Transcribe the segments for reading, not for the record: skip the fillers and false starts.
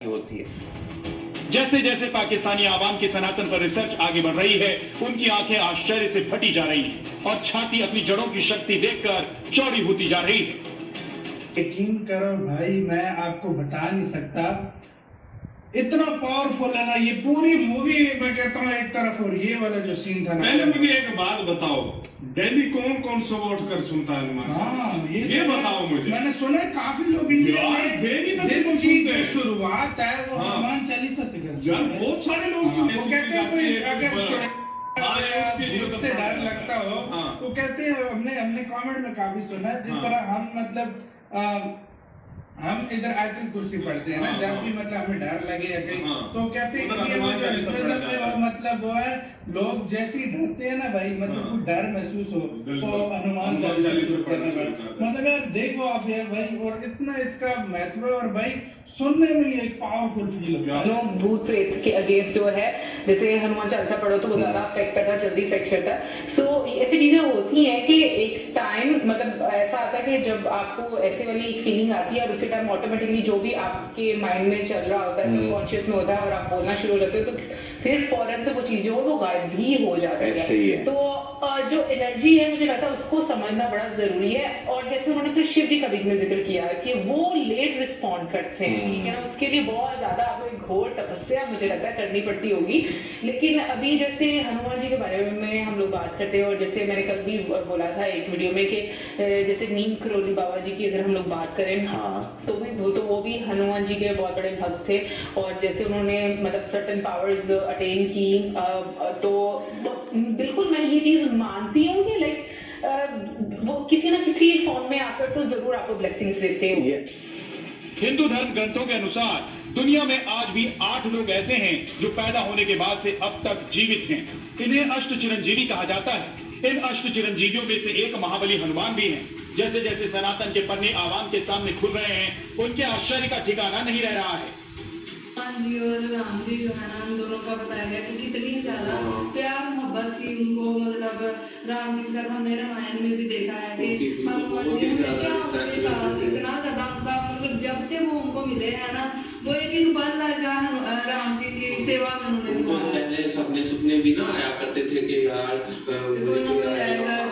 होती है। जैसे जैसे पाकिस्तानी आवाम की सनातन पर रिसर्च आगे बढ़ रही है, उनकी आंखें आश्चर्य से फटी जा रही हैं और छाती अपनी जड़ों की शक्ति देखकर चौड़ी होती जा रही है। यकीन करो भाई, मैं आपको बता नहीं सकता, इतना पावरफुल है ना ये पूरी मूवी। मैं कहता हूँ एक तरफ, और ये वाला जो सीन था ना। पहले मुझे एक बात बताओ, दिल्ली कौन कौन सपोर्ट कर सुनता है हनुमान? हाँ, ये बताओ मुझे। मैंने सुना है काफी लोग इंडिया में दिल की जो शुरुआत है वो हनुमान चालीसा से करते हैं। बहुत सारे लोग वो कहते हैं कोई अगर से डर लगता हो तो कहते हैं, हमने कमेंट में काफी सुना है, जिस तरह हम मतलब हम इधर आयतुल कुर्सी पढ़ते हैं ना, जब भी मतलब हमें डर लगे या कहीं तो कहते हैं कि मतलब वो है, लोग जैसे ही डरते हैं ना भाई, मतलब कुछ डर महसूस हो तो हनुमान चालीसा करना पड़ता। मतलब यार देखो आप यार भाई, और इतना इसका महत्व है, और भाई सुनने में ही एक पावरफुल फील होगा। जो भूत प्रेत के अगेंस्ट जो है, जैसे हनुमान चालीसा पढ़ो तो वो ज्यादा अफेक्ट करता है, जल्दी इफेक्ट करता है। सो ऐसी चीजें होती हैं कि एक टाइम मतलब ऐसा आता है कि जब आपको ऐसी वाली फीलिंग आती है और उसी टाइम ऑटोमेटिकली जो भी आपके माइंड में चल रहा होता है, सबकॉन्शियस में होता है, और आप बोलना शुरू हो जाते हो, तो फिर फौरन से वो चीजें वो गायब भी हो जाती है। तो जो एनर्जी है, मुझे लगता है उसको समझना बड़ा जरूरी है। और जैसे उन्होंने फिर शिव जी का बीच में जिक्र किया कि वो लेट रिस्पॉन्ड करते हैं, ठीक है ना, उसके लिए बहुत ज्यादा आपको एक घोर तपस्या मुझे लगता है करनी पड़ती होगी। लेकिन अभी जैसे हनुमान जी के बारे में हम लोग बात करते हैं, और जैसे मैंने कल भी बोला था एक वीडियो में कि जैसे नीम करोली बाबा जी की अगर हम लोग बात करें तो वो भी हनुमान जी के बहुत बड़े भक्त थे, और जैसे उन्होंने मतलब सर्टेन पावर्स अटेन की, तो बिल्कुल मैं ये चीज मानती हूँ कि लाइक वो किसी ना किसी फॉर्म में आकर तो जरूर आपको ब्लेसिंग्स देते होंगे। हिंदू धर्म ग्रंथों के अनुसार दुनिया में आज भी 8 लोग ऐसे हैं जो पैदा होने के बाद से अब तक जीवित हैं। इन्हें अष्ट चिरंजीवी कहा जाता है। इन अष्ट चिरंजीवियों में से एक महाबली हनुमान भी हैं। जैसे जैसे सनातन के पन्ने आवाम के सामने खुल रहे हैं, उनके आश्चर्य का ठिकाना नहीं रह रहा है। हनुमान जी और राम जी जो है ना, उन दोनों का बताया गया कि कितनी ज्यादा प्यार मोहब्बत थी उनको। मतलब राम जी के साथ हमने रामायण में भी देखा है कि हनुमान जी हमेशा उनके साथ इतना ज्यादा उनका मतलब जब से वो उनको मिले हैं ना, वो एक बार राम जी की सेवा में उन्होंने अपने सुपने भी ना आया करते थे कि यार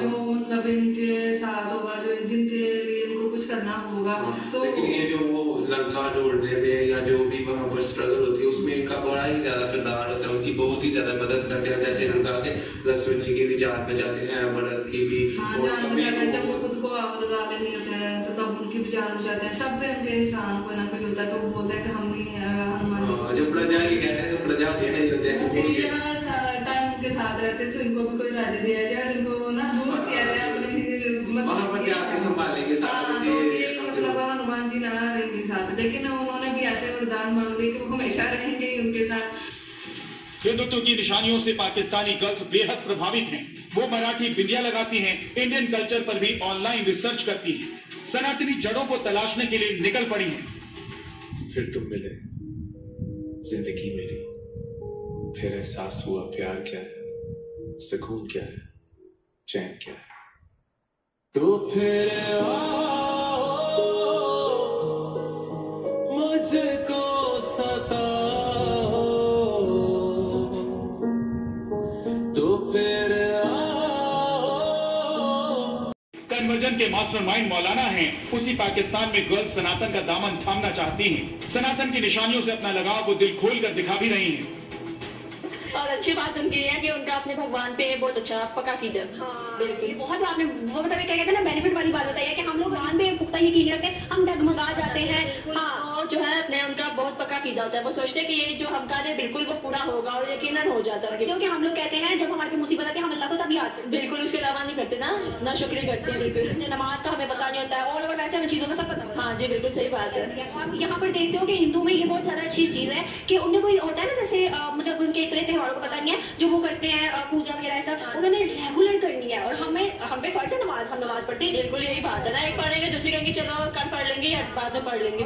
वो मतलब इनके साथ होगा, जो जिनके लिए इनको कुछ करना होगा। तो लेकिन ये जो वो लंका ढूंढने में या जो भी वहाँ पर स्ट्रगल होती है, उसमें इनका बड़ा ही ज्यादा किरदार होता है, उनकी बहुत ही ज्यादा मदद करते हैं। जैसे लंका के लक्ष्मण जी की भी जान बचाते हैं, भरत की भी जब वो खुद को आग लगा लेनी होते हैं तो तब उनकी भी जान बचाते हैं। सब पे उनके इंसान को ना कुछ होता है तो वो बोलते हैं कि हम ही हनुमान जो प्रजा की कहते हैं, प्रजा देने ही होते हैं टाइम उनके साथ रहते तो इनको भी कोई राज्य दिया जाए, इनको ना दूर किया जाए अपने वहाँ पर जाके संभालेंगे साथ। मतलब हनुमान जी ना रहेंगे साथ, लेकिन उन्होंने भी ऐसे वरदान मांग लिए कि वो हमेशा रहेंगे उनके साथ। हिंदुत्व की निशानियों से पाकिस्तानी गर्ल्स बेहद प्रभावित हैं। वो मराठी बिंदिया लगाती हैं, इंडियन कल्चर पर भी ऑनलाइन रिसर्च करती हैं, सनातनी जड़ों को तलाशने के लिए निकल पड़ी हैं। फिर तुम मिले, जिंदगी मिली, फिर एहसास हुआ प्यार क्या है, सुकून क्या है, चैन क्या है। तो फिर मुझको सताओ, तो फिर कन्वर्जन के मास्टरमाइंड मौलाना हैं। उसी पाकिस्तान में गर्ल्स सनातन का दामन थामना चाहती हैं, सनातन की निशानियों से अपना लगाव को दिल खोल कर दिखा भी रही हैं। और अच्छी बात उनकी है कि उनका अपने भगवान पे बहुत अच्छा पक्का कीदा। हाँ, बिल्कुल बहुत आपने वो मतलब क्या कहते हैं ना, बेनिफिट वाली बात बताई है कि हम लोग भगवान पे पुख्ता यकीन रखते हैं, हम डगमगा जाते हैं। हाँ, और जो है अपने उनका बहुत पक्का कीदा होता है। वो सोचते हैं कि ये जो हम कार्य बिल्कुल वो पूरा होगा, और यकीनन हो जाता है। क्योंकि हम लोग कहते हैं जब हमारे मुसीबत आती है हम अल्लाह को तभी आते हैं, बिल्कुल उसके अलावा नहीं करते ना शुक्र करते हैं। बिल्कुल नमाज का हमें पता नहीं होता है, और वैसे हमें चीजों का सब पता है। हाँ जी, बिल्कुल सही बात है। आप यहाँ पर देखते हो कि हिंदू में ये बहुत ज्यादा अच्छी चीज है कि उन्हें कोई होता है ना, जैसे मुझे उनके इतने त्योहारों को पता नहीं है जो वो करते हैं, पूजा वगैरह ऐसा उन्होंने रेगुलर करनी है, और हम पे फर्ज है नमाज, हम नमाज पढ़ते हैं। बिल्कुल यही बात है ना, एक पढ़ेंगे दूसरी कहेंगे चलो कल पढ़ लेंगे या बाद में पढ़ लेंगे।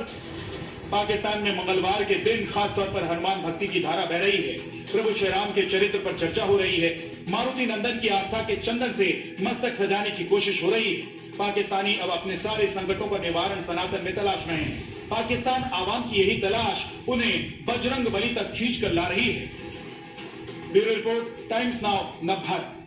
पाकिस्तान में मंगलवार के दिन खासतौर पर हनुमान भक्ति की धारा बह रही है। प्रभु श्री राम के चरित्र पर चर्चा हो रही है। मारुति नंदन की आस्था के चंदन से मस्तक सजाने की कोशिश हो रही है। पाकिस्तानी अब अपने सारे संकटों का निवारण सनातन में तलाश रहे हैं। पाकिस्तान आवाम की यही तलाश उन्हें बजरंग बली तक खींच कर ला रही है। ब्यूरो रिपोर्ट, टाइम्स नाउ, नव भारत।